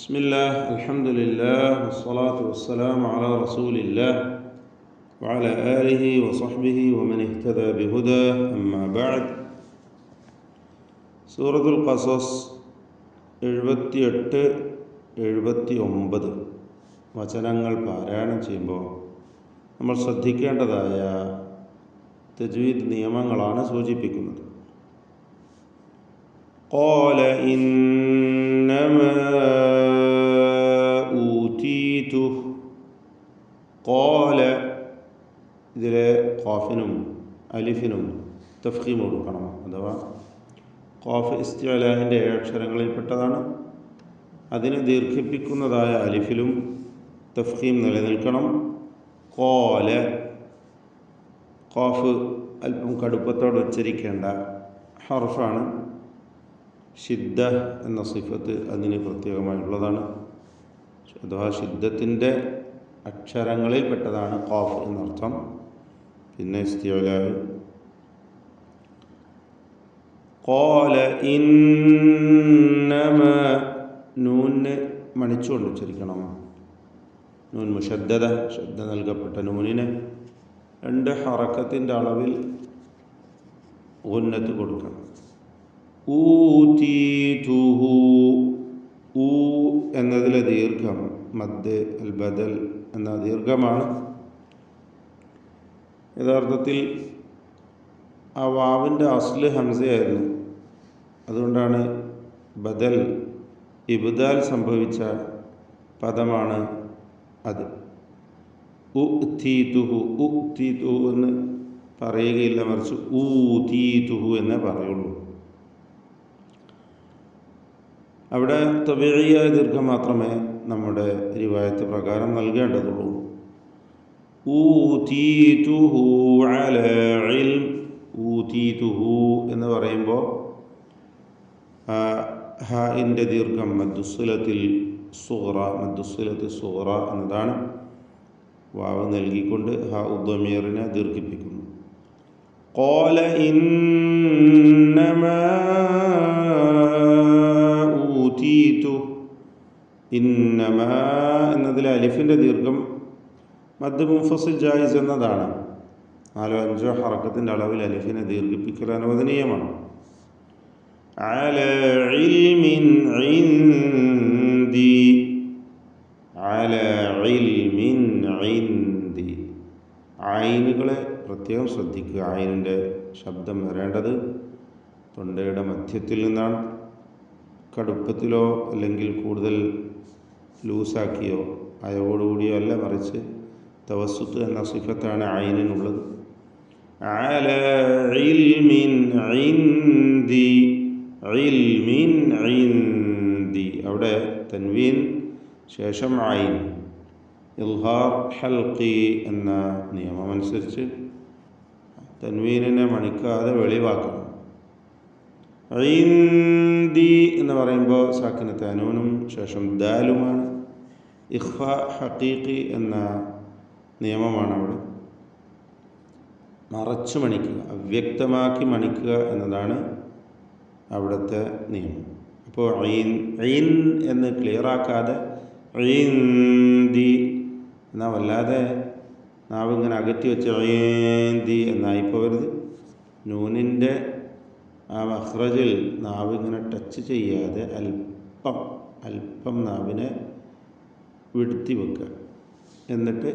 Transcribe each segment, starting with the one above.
بسم الله الحمد لله والصلاة والسلام على رسول الله وعلى آله وصحبه ومن اهتدى بهداه أما بعد. സൂറത്തുൽ ഖസസ് 78-79 വചനങ്ങൾ പാരായണം ചെയ്യുമ്പോൾ നമ്മൾ ശ്രദ്ധിക്കേണ്ടതായ തജ്വീദ് നിയമങ്ങളാണ് സൂചിപ്പിക്കുന്നത്. ഖാല ഇന്നമാ ഊതീതു. ഖാല ഇതിലെ ഖാഫിനും അലിഫിനും തഫ്ഖീം കൊടുക്കണം. അഥവാ ഖാഫ് ഇസ്തിഅലാഹിൻ്റെ 7 അക്ഷരങ്ങളിൽപ്പെട്ടതാണ്. അതിനെ ദീർഘിപ്പിക്കുന്നതായ അലിഫിലും തഫ്ഖീം നിലനിൽക്കണം. ഖാല ഖാഫ് അല്പം കടുപ്പത്തോടെ ഉച്ചരിക്കേണ്ട ഹർഫാണ്. ഷിദ്ദ എന്ന സിഫത്ത് അതിന് പ്രത്യേകമായിട്ടുള്ളതാണ്. അഥവാ ഷിദ്ദത്തിൻ്റെ അക്ഷരങ്ങളിൽപ്പെട്ടതാണ് ഖാഫ് എന്നർത്ഥം. പിന്നെ ഇസ്തിഅലാഹ്. ഖാല ഇന്നമാ നൂന് മണിച്ചുകൊണ്ട് ഉച്ചരിക്കണം. നൂൻ മുഷദ്ദദ ശ്രദ്ധ നൽകപ്പെട്ട നൂനിന് 2 ഹറക്കത്തിൻ്റെ അളവിൽ ഉന്നത്ത് കൊടുക്കണം. ഊതീതുഹു. ഊ എന്നതിലെ ദീർഘം മദ് അൽ ബദൽ എന്ന ദീർഘമാണ്. യഥാർത്ഥത്തിൽ ആ വാവിൻ്റെ അസ്ല് ഹംസയായിരുന്നു. അതുകൊണ്ടാണ് ബദൽ ഇബ്ദാൽ സംഭവിച്ച പദമാണ് അത്. ഉതീതുഹു. ഉതീതുഹു എന്ന് പറയുകയില്ല, മറിച്ച് ഊതീതുഹു എന്നേ പറയുള്ളൂ. അവിടെ തബീഇയായ ദീർഘം മാത്രമേ നമ്മുടെ റിവായത്ത് പ്രകാരം നൽകേണ്ടതുള്ളൂ. ഊതീതുഹു അലാ ഇൽം. ഊതീതുഹു എന്ന് പറയുമ്പോൾ ഹാഇൻ്റെ ദീർഘം മദ്ദുസ്സിലത്തിൽ സുഗ്റ എന്നതാണ്. വാവ് നൽകിക്കൊണ്ട് ഹാ ഉദ്ദമീറിനെ ദീർഘിപ്പിക്കുന്നു. ഖാല ഇന്നമാ ഊതീതു. ഇന്നമാ എന്നതിലെ അലിഫിൻ്റെ ദീർഘം മദ് മുൻഫസിൽ ജായിസ് എന്നതാണ്. 4-5 ഹറക്കത്തിൻ്റെ അളവിൽ അലിഫിനെ ദീർഘിപ്പിക്കൽ അനുവദനീയമാണ്. അലാ ഇൽമിൻ ഇൻദി. അലാ ഇൽമിൻ ഇൻദി. ഐനുകളെ പ്രത്യേകം ശ്രദ്ധിക്കുക. ഐനിൻ്റെ ശബ്ദം വരേണ്ടത് തൊണ്ടയുടെ മധ്യത്തിൽ നിന്നാണ്. കടുപ്പത്തിലോ അല്ലെങ്കിൽ കൂടുതൽ ലൂസാക്കിയോ അയവോടുകൂടിയോ അല്ല, മറിച്ച് തവസ്സുത്ത് എന്ന സിഫത്താണ് ഐനിനുള്ളത്. അലാ ഇൽമിൻ ഇൻദി. ഇൽമിൻ ഇൻദി. അവിടെ തൻവീൻ ശേഷം ഐൻ. ഇൽഹാർ ഹൽഖി എന്ന നിയമമനുസരിച്ച് തൻവീനിനെ മണിക്കാതെ വെളിവാക്കണം. ഇൻദി എന്ന് പറയുമ്പോൾ സാക്കിനത്ത് അനൂനും ശേഷം ദാലുമാണ്. ഇഖ്ഫ ഹഖീഖി എന്ന നിയമമാണ് അവിടെ. മറച്ചു മണിക്കുക, അവ്യക്തമാക്കി മണിക്കുക എന്നതാണ് അവിടുത്തെ നിയമം. അപ്പോൾ ഐൻ എന്ന് ക്ലിയറാക്കാതെ ഐന്ദി എന്നാൽ വല്ലാതെ നാവ് ഇങ്ങനെ അകറ്റി വെച്ച് ഐന്ദി എന്നായിപ്പോകരുത്. നൂനിൻ്റെ ആ മഖ്റജിൽ നാവ് ഇങ്ങനെ ടച്ച് ചെയ്യാതെ അല്പം നാവിനെ വിടുത്തി വെക്കുക. എന്നിട്ട്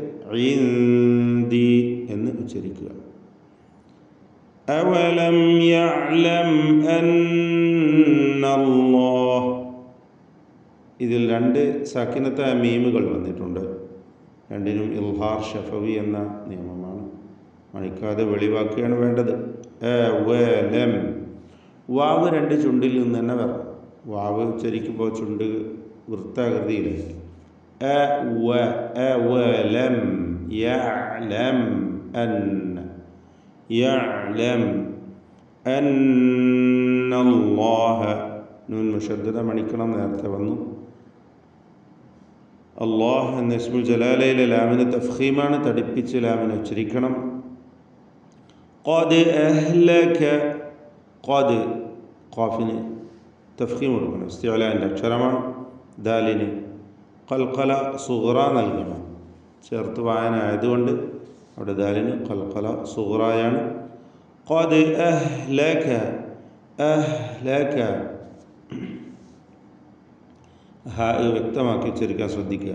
ഐന്ദി എന്ന് ഉച്ചരിക്കുക. അവലം യഅലം അന്നല്ലാഹ്. ഇതിൽ 2 സാക്കിനത്ത മീമുകൾ വന്നിട്ടുണ്ട്. രണ്ടിനും ഇൽഹാർ ഷഫവി എന്ന നിയമമാണ്. മണിക്കാതെ വെളിവാക്കുകയാണ് വേണ്ടത്. അവലം. വാവ് 2 ചുണ്ടിൽ നിന്ന് തന്നെ വരണം. വാവ് ഉച്ചരിക്കുമ്പോൾ ചുണ്ട് വൃത്താകൃതിയിലായിരിക്കും. അവലം യഅലം യഅലം അന്നല്ലാഹ. നൂൻ മുഷദ്ദദ മണിക്കണം, നേരത്തെ വന്നു. അല്ലാഹ് എന്ന ഇസ്മുൽ ജലാലയിലെ ലാമിന് തഫ്ഖീമാണ്, തടിപ്പിച്ച് ലാമിനെ ഉച്ചരിക്കണം. ഖദ് അഹ്ലക. ഖദ് ഖാഫിന് തഫ്ഖീം കൊടുക്കണം. ഇസ്തിഅലാൻ്റെ അക്ഷരമാണ്. ദാലിന് ഖൽഖല സുഗ്റ നൽകണം. ചേർത്ത് വായന ആയതുകൊണ്ട് അവിടെ ദാലിന് ഖൽഖല സുഗ്റയാണ്. ഖദ് അഹ്ലക അഹ്ലക ഹാ വ്യക്തമാക്കി ഉച്ചരിക്കാൻ ശ്രദ്ധിക്കുക.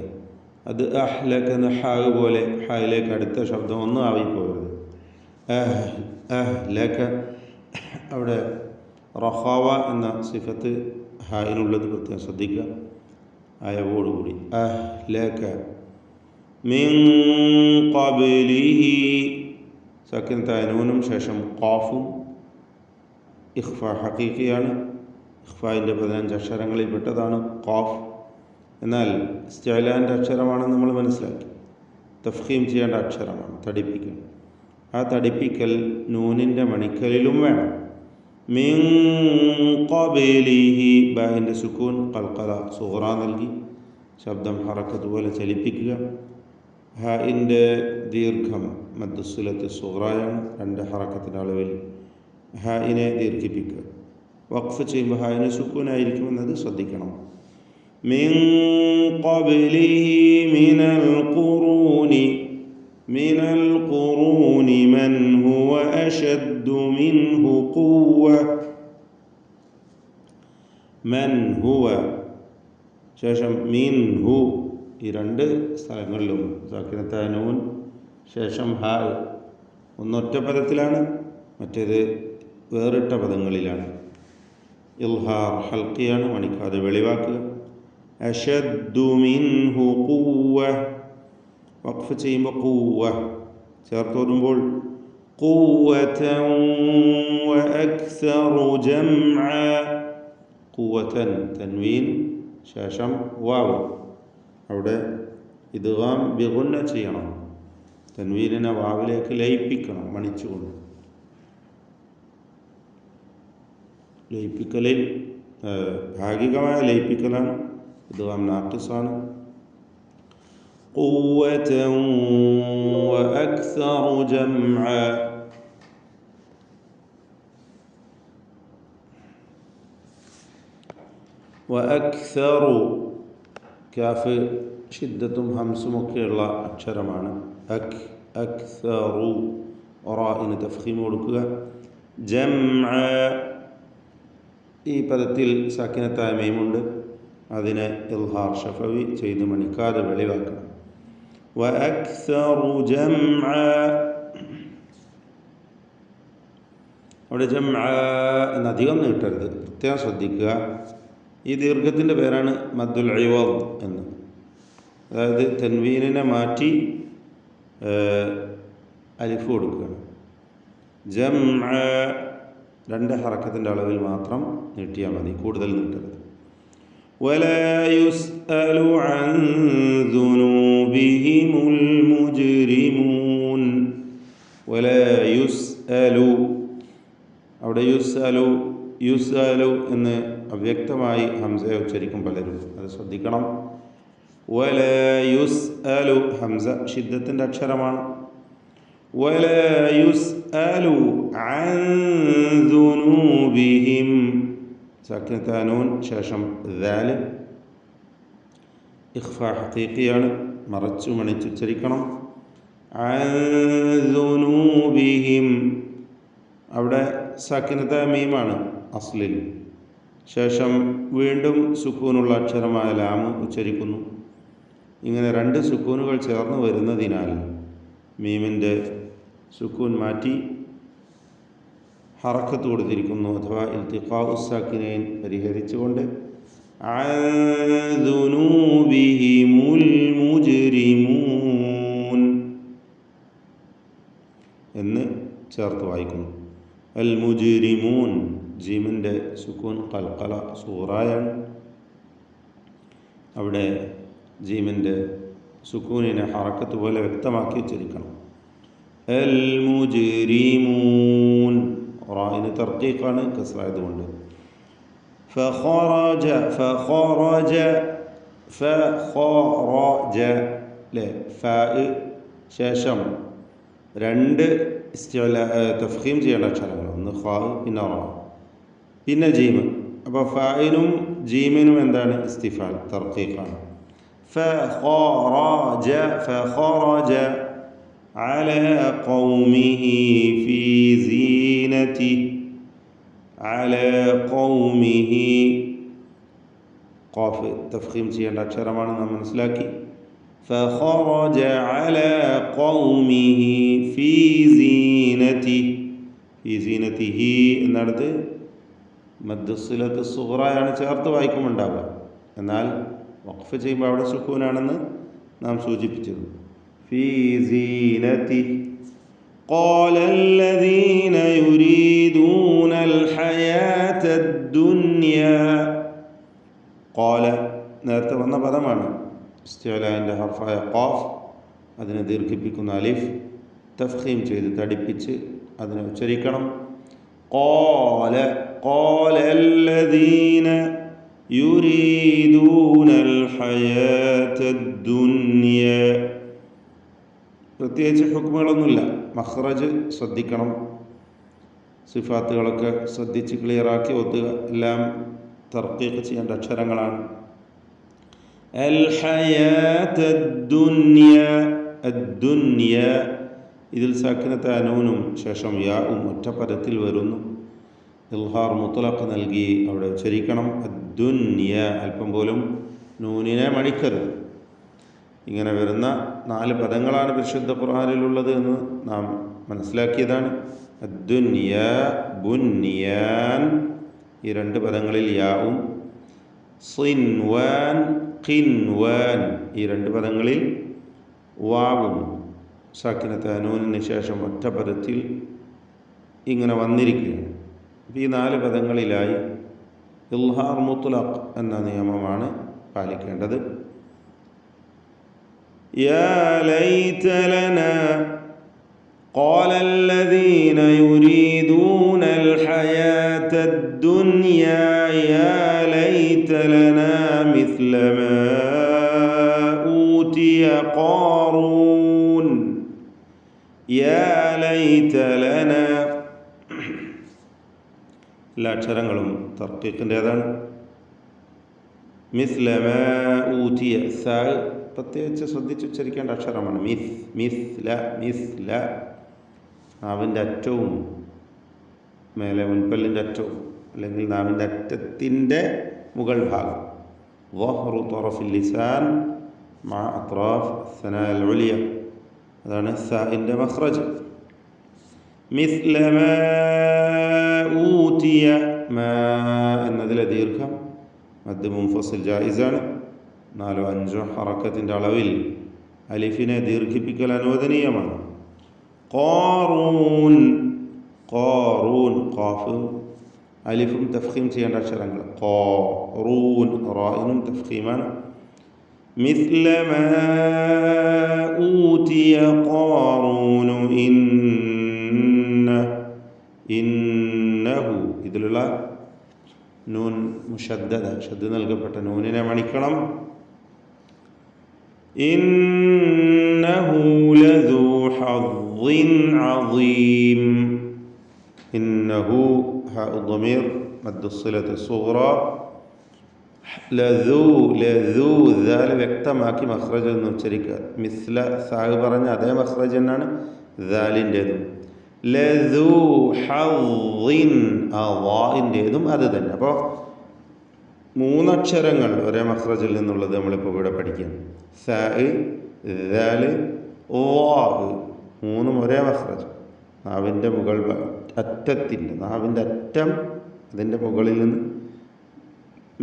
അത് അഹ്ലക എന്ന ഹാ പോലെ ഹായിലേക്ക് അടുത്ത ശബ്ദം ഒന്നും ആവിപ്പോകരുത്. അഹ്ലക അവിടെ റഖാവ എന്ന സിഫത്ത് ഹായിനുള്ളത് പ്രത്യേകം ശ്രദ്ധിക്കുക. അയവോടുകൂടി അഹ്ലക മിൻ ഖബ്ലിഹി സക്കിനത്തായ നൂനും ശേഷം ഖാഫും ഇഖ്ഫ ഹഖീഖിയാണ്. ഇഖ്ഫായിൻ്റെ 15 അക്ഷരങ്ങളിൽ പെട്ടതാണ് ഖാഫ്. എന്നാൽ ഇസ്തിഅലാൻ്റെ അക്ഷരമാണെന്ന് നമ്മൾ മനസ്സിലാക്കി. തഫ്ഖീം ചെയ്യേണ്ട അക്ഷരമാണ്, തടിപ്പിക്കൽ. ആ തടിപ്പിക്കൽ നൂനിൻ്റെ മണിക്കലിലും വേണം. മിൻ ഖബ്ലിഹി ബാഇൻ്റെ സുക്കൂൻ ഖൽഖല സുഗ്റ നൽകി ശബ്ദം ഹറക്കത്ത് പോലെ ചലിപ്പിക്കുക. ഹാഇൻ്റെ ദീർഘം മദ്ദുസ്സുലത്ത് സുഗ്റയാണ്. 2 ഹറക്കത്തിൻ്റെ അളവിൽ ഹാഇനെ ദീർഘിപ്പിക്കുക. വഖഫ് ചെയ്യുമ്പോൾ ഹായിന് സുക്കൂനായിരിക്കുമെന്നത് ശ്രദ്ധിക്കണം. മിൻ ഖബ്ലിഹി മിനൽ ഖുറൂനി മൻ ഹുവ അശദ്ദു മിൻഹു ഖുവ്വ. മൻ ഹുവ ശേഷം മിൻഹു ഈ 2 സ്ഥലങ്ങളിലും സാക്കിനത്തായ നൂൻ ശേഷം ഹാ ഒന്നൊറ്റ പദത്തിലാണ്, മറ്റേത് വേറിട്ട പദങ്ങളിലാണ്. ഇൽഹാർ ഹൽക്കിയാണ്, മണിക്കാതെ വെളിവാക്കുക. അശദ്ദു മിൻഹു ഖുവ്വ വഖഫ് ചെയ്യുമ്പോൾ ഖുവ്വ ചേർത്തോടുമ്പോൾ ഖുവ്വതൻ വഅക്സറു ജംഅ. ഖുവ്വതൻ തൻവീൻ ശേഷം വാവ്. അവിടെ ഇദ്ഗാം ബിഗുന്ന ചെയ്യണം. തൻവീനിനെ വാവിലേക്ക് ലയിപ്പിക്കണം മണിച്ചുകൊണ്ട്. ലയിപ്പിക്കലിൽ ഭാഗികമായ ലയിപ്പിക്കലാണ്, ഇദ്ഗാം നാഖിസാണ്. ഖുവ്വതൻ വഅക്സറു ജംഅ. വഅക്സറു കാഫ് ഷിദ്ദത്തും ഹംസുമൊക്കെയുള്ള അക്ഷരമാണ്. അക്സറു റാഇന് തഫ്ഖീം കൊടുക്കുക. ജംഅ ഈ പദത്തിൽ സാക്കിനത്തായ മീമുണ്ട്, അതിനെ ഇൽഹാർ ഷഫവി ചെയ്ത് മണിക്കാതെ വെളിവാക്കണം. വഅക്സറു ജംഅ അവിടെ ജംഅ എന്നധികം നീട്ടരുത്, പ്രത്യേകം ശ്രദ്ധിക്കുക. ഈ ദീർഘത്തിൻ്റെ പേരാണ് മദ്ദുൽ ഇവദ് എന്ന്. അതായത് തൻവീനിനെ മാറ്റി അലിഫ് കൊടുക്കുകയാണ്. ജംഅ 2 ഹറക്കത്തിൻ്റെ അളവിൽ മാത്രം നീട്ടിയാൽ മതി, കൂടുതൽ നീട്ടരുത്. ولا يسأل عن ذنوبهم المجرمون. ولا يسأل അവിടെ യുസ്അലു എന്ന് അവ്യക്തമായി ഹംസയെ ഉച്ചരിക്കും പലരും, അത് ശ്രദ്ധിക്കണം. ولا يسأل ഹംസ ഷിദ്ദത്തിൻ്റെ അക്ഷരമാണ്. ولا يسأل عن ذنوبهم സാക്കിനത്തായ നൂൻ ശേഷം ദാൽ ഇഖ്ഫ ഹഖീഖിയാണ്, മറച്ചു മണിച്ചുച്ചരിക്കണം. عن ذنوبهم അവിടെ സാക്കിനത്തായ മീമാണ് അസ്ലിൽ. ശേഷം വീണ്ടും സുക്കൂനുള്ള അക്ഷരമായ ലാമ് ഉച്ചരിക്കുന്നു. ഇങ്ങനെ 2 സുക്കൂനുകൾ ചേർന്ന് വരുന്നതിനാൽ മീമിൻ്റെ സുക്കൂൻ മാറ്റി ഹറക്കത്ത് കൊടുത്തിരിക്കുന്നു. അഥവാ ഇൽത്തിഖാഉ സാക്കിനൈൻ പരിഹരിച്ചുകൊണ്ട് അൻ ദുനൂബിഹിമുൽ മുജ്രിമൂൻ എന്ന് ചേർത്ത് വായിക്കുന്നു. അൽ മുജ്രിമൂൻ ജീമിൻ്റെ സുക്കൂൻ ഖൽഖല സൂറായാണ്. അവിടെ ജീമിൻ്റെ സുക്കൂനിനെ ഹറക്കത്ത് പോലെ വ്യക്തമാക്കി ഉച്ചരിക്കണം. അൽ മുജ്രിമൂൻ റായിന് തർക്കീഖാണ്, കസ്റായതുകൊണ്ട്. ഫഖറജ ലെ ഫാ ശേഷം 2 തഫ്ഖീം ചെയ്യേണ്ട അക്ഷരങ്ങൾ, ഒന്ന് ഖാ പിന്നെ റാ പിന്നെ ജീം. അപ്പോൾ ഫായിനും ജീമിനും എന്താണ്? ഇസ്തിഫാൽ, തർക്കീഖാണ്. فخرج على قومه في زينته على قومه ഖാഫ് തഫ്ഖീം ചെയ്യേണ്ട അക്ഷരമാണ്, നാം മനസ്സിലാക്കി. فخرج على قومه في زينته في زينته എന്നിടത്ത് മദ്ദുസ്സിലത്ത് സുഗ്റയാണ് ചേർത്ത് വായിക്കുമുണ്ടാവുക. എന്നാൽ വഖഫ് ചെയ്യുമ്പോൾ അവിടെ സുക്കൂനാണെന്ന് നാം സൂചിപ്പിച്ചത്. في زينته قال الذين يريدون الحياة الدنيا قال നേരത്തെ വന്ന പദമാണ്. ഇസ്തിഅലാഇൻ്റെ ഹർഫായ ഖാഫ്, അതിനെ ദീർഘിപ്പിക്കുന്ന അലിഫ് തഫ്ഖീം ചെയ്ത് തടിപ്പിച്ച് അതിനെ ഉച്ചരിക്കണം. قال الذين يريدون الحياة الدنيا. പ്രത്യേകിച്ച് ഹുക്മുകളൊന്നുമില്ല, മഖ്റജ് ശ്രദ്ധിക്കണം, സിഫാത്തുകളൊക്കെ ശ്രദ്ധിച്ച് ക്ലിയറാക്കി ഓതുക. എല്ലാം തർക്കീഖ് ചെയ്യേണ്ട അക്ഷരങ്ങളാണ്. അൽ ഹയാത്ത് അദ്ദുനിയ, അദ്ദുനിയ ഇതിൽ സാക്കിനത്തെ അനൂനും ശേഷം യാഉം ഒറ്റപ്പദത്തിൽ വരുന്നു. ഇൽഹാർ മുത്ലഖ് നൽകി അവിടെ ഉച്ചരിക്കണം. അദ്ദുനിയ അല്പം പോലും നൂനിനെ മണിക്കരുത്. ഇങ്ങനെ വരുന്ന 4 പദങ്ങളാണ് പരിശുദ്ധ ഖുർആനിലുള്ളത് എന്ന് നാം മനസ്സിലാക്കിയതാണ്. അദ്ദുനിയ, ബുനിയാൻ ഈ 2 പദങ്ങളിൽ യാവും, സിൻവാൻ, ഖിൻവാൻ ഈ 2 പദങ്ങളിൽ വാവും സാക്കിനത്തെ അനൂനിന് ശേഷം ഒറ്റ പദത്തിൽ ഇങ്ങനെ വന്നിരിക്കുകയാണ്. ഈ 4 പദങ്ങളിലായി ഇൽഹാർ മുത്ലഖ് എന്ന നിയമമാണ് പാലിക്കേണ്ടത്. യാ ലൈത ലനാ قال الذين يريدون الحياة الدنيا يا ليت لنا مثل ما أوتي قارون يا ليت لنا. എല്ലാ അക്ഷരങ്ങളും തർക്കീഖിൻ്റേതാണ്. മിസ്ല മാ ഊതിയ സാ പ്രത്യേകിച്ച് ശ്രദ്ധിച്ച് ഉച്ചരിക്കേണ്ട അക്ഷരമാണ്. മിസ്ല മിസ്ല നാവിൻ്റെ അറ്റവും മേലെ മുൻപല്ലിൻ്റെ അറ്റവും അല്ലെങ്കിൽ നാവിൻ്റെ അറ്റത്തിൻ്റെ മുകൾ ഭാഗം. വഹ്റു ത്വറഫിൽ ലിസാൻ മഅ അത്റാഫ് സനാൽ ഉലിയ, അതാണ് സാഇൻ്റെ മഖ്റജ്. മിസ്ല മാ ഊതിയ, മാ എന്നതിലെ ദീർഘം മദ് മുൻഫസിൽ ജായിസാണ്. 4-5 ഹറക്കത്തിൻ്റെ അളവിൽ അലിഫിനെ ദീർഘിപ്പിക്കൽ അനുവദനീയമാണ്. ഖാറൂൻ, ഖാറൂൻ ഖാഫ് അലിഫും തഫ്ഖീം ചെയ്യേണ്ട അക്ഷരങ്ങൾ. ഖാറൂൻ റായിനും തഫ്ഖീമാണ്. മിസ്ല മാ ഊതിയ ഖാറൂൻ ഇന്നഹു ഇതിലുള്ള നൂൻ മുഷദ്ദദ, ഷദ്ദ് നൽകപ്പെട്ട നൂനിനെ മണിക്കണം. ഇന്നഹു ലദൂ ഹദ്ദിൻ അദീം. ഇന്നഹു ഹാ ളമീർ മദ്ദുസ്സിലത്ത് സുഗ്റ. ലദൂ ലദൂ ദാൽ വ്യക്തമാക്കി മഖ്റജ് എന്ന് ഉച്ചരിക്കുക. മിസ്ല സാഗ് പറഞ്ഞ അതേ മഖ്റജ് തന്നെയാണ് ദാലിൻ്റേതും. ലദൂ ഹദ്ദിൻ അവാഇൻ്റേതും അത് തന്നെ. അപ്പോൾ 3 അക്ഷരങ്ങൾ ഒരേ മഖ്റജിൽ നിന്നുള്ളത് നമ്മളിപ്പോൾ ഇവിടെ പഠിക്കുകയാണ്. സാ, ദാൽ, വാ 3 ഒരേ മഖ്റജ്. നാവിൻ്റെ മുകൾ അറ്റത്തിൻ്റെ നാവിൻ്റെ അറ്റം അതിൻ്റെ മുകളിൽ നിന്ന്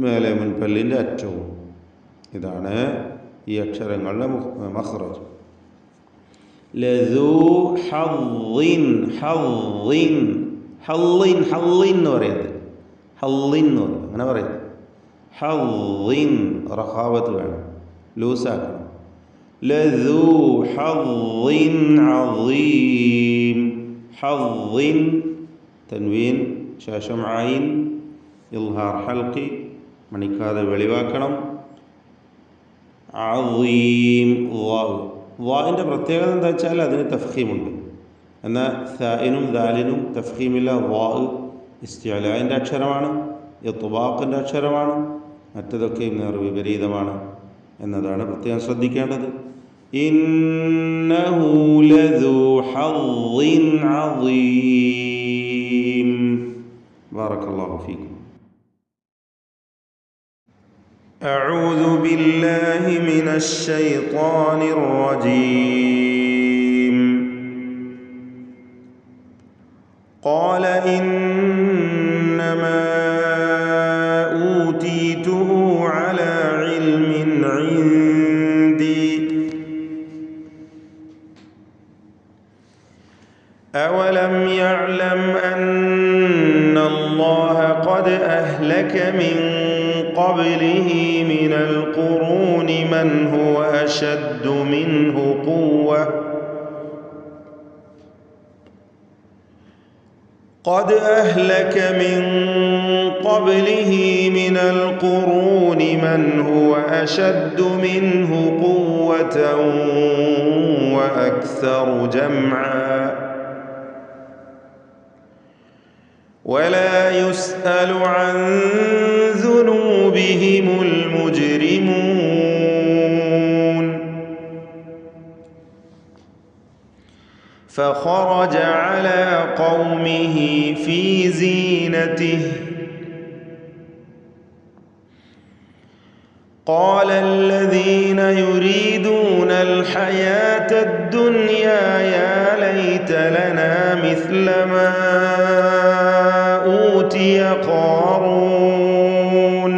മേലെ മുൻപല്ലിൻ്റെ അറ്റവും, ഇതാണ് ഈ അക്ഷരങ്ങളുടെ മഖ്റജ്. ലദൂ ഹദ്ദിൻ, ഹദ്ദിൻ ഹദ്ദിൻ ഹദ്ദിൻ എന്ന് പറയുന്നത്, ഹദ്ദിൻ എന്ന് പറയും, അങ്ങനെ പറയുന്നത്. ഹദ്ദിൻ റഖാവത്ത് വേണം, ലൂസാക്കണം. ലദൂ ഹദ്ദിൻ അദീം. ഹദ്ദിൻ തൻവീൻ ശേഷം ഐൻ ഇൽഹാർ ഹൽഖി മണിക്കാതെ വെളിവാക്കണം. അദീം വാഇൻ്റെ പ്രത്യേകത എന്താ വെച്ചാൽ അതിന് തഫ്ഖീമുണ്ട്. എന്നാൽ സാഇനും ദാലിനും തഫ്ഖീമില്ല. വാ ഇസ്തിഅലാഇൻ്റെ അക്ഷരമാണ്. ഇത്ബാഖിൻ്റെ അക്ഷരമാണ്, മറ്റതൊക്കെയും നേർവിപരീതമാണ് എന്നതാണ് പ്രത്യേകം ശ്രദ്ധിക്കേണ്ടത്. ഇന്നഹു ലദു ഹദ്ദിൻ അദീം. ബാറക്കല്ലാഹു ഫീക്കും. أعوذ بالله من الشيطان الرجيم. قال إنما أوتيته على علم عندي أولم يعلم أن الله قد أهلك من قبله من القرون من هو أشد منه قوة قد أهلك من قبله من القرون من هو أشد منه قوة وأكثر جمعا ولا يسأل عن ذنوبهم المجرمون. فخرج على قومه في زينته قال الذين يريدون الحياة الدنيا يا ليت لنا مثل ما أوتي قارون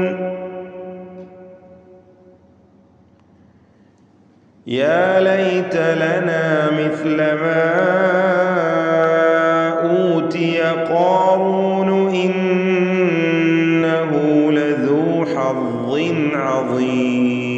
يا ليت لنا مثل ما أوتي قارون إنه لذو حظ عظيم.